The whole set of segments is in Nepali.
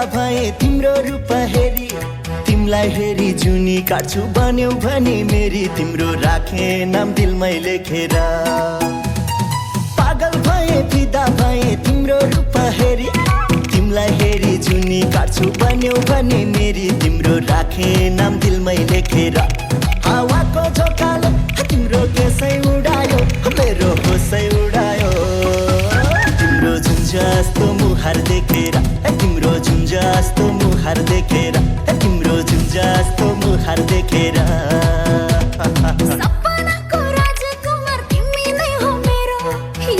भए तिम्रो रूप हेरी तिमलाई हेरी जुनी काट्छु बन्यौ भने मेरी तिम्रो राखे नाम दिलमै लेखेर पागल भए फिदा भए तिम्रो रूप हेरी तिमलाई हेरी जुनी काट्छु बन्यौ भने मेरी तिम्रो राखे नाम दिलमै लेखेर हावाको झोकाले तिम्रो केसै उडायो मेरो होसै उडायो तिम्रो जुन जस्तो मुहार देखेर तिम्रो जुन जस्तो मुहार देखेर तिम्रो जुन जस्तो मुहार देखेर सपनाको राजकुमार तिमी नै हो मेरो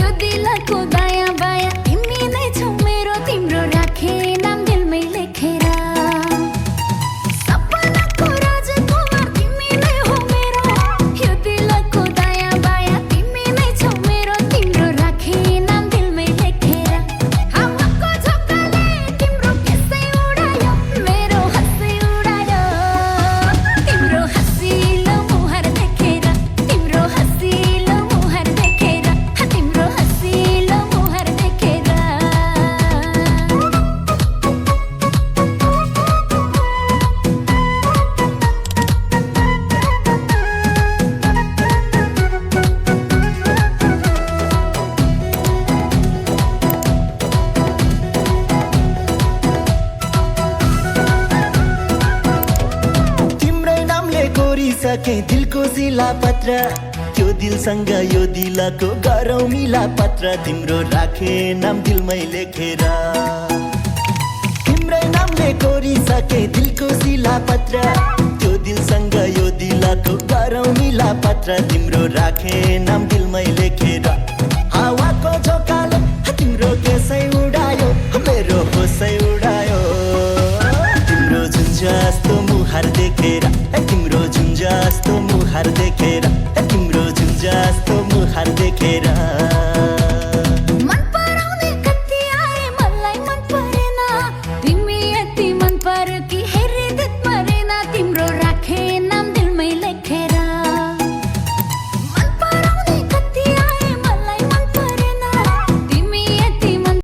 यो दिलको दाया बाया तिमी नै छौ मेरो तिम्रो राखे नाम दिलमै लेखेर सपनाको राजकुमार तिमी नै हो मेरो यो दिलको दाया बाया तिमी नै छौ मेरो तिम्रो राखे नाम दिलमै लेखेर हावाको झोकाले तिम्रो केसै उडायो मेरो हँसै उडायो तिम्रो हँसिलो मुहार देखेर तिम्रो हँसिलो मुहार देखेर तिम्रो हँसिलो मुहार देखेर तिम्रै नामले कोरिसके दिलको शिलापत्र त्यो दिलसँग यो दिलको गरौँ मिलापत्र तिम्रो राखे नाम दिलमै लेखेर तिम्रै नामले कोरिसके दिलको शिलापत्र त्यो दिलसँग यो दिलको गरौँ मिलापत्र तिम्रो राखे नाम दिलमै लेखेर हावाको झोकाले तिम्रो केसै उडायो मेरो होसै उडायो तिम्रो जुन जस्तो मुहार देखेर तिम्रो जुन जस्तो मुहार देखेर तिम्रो जुन जस्तो मुहार देखेर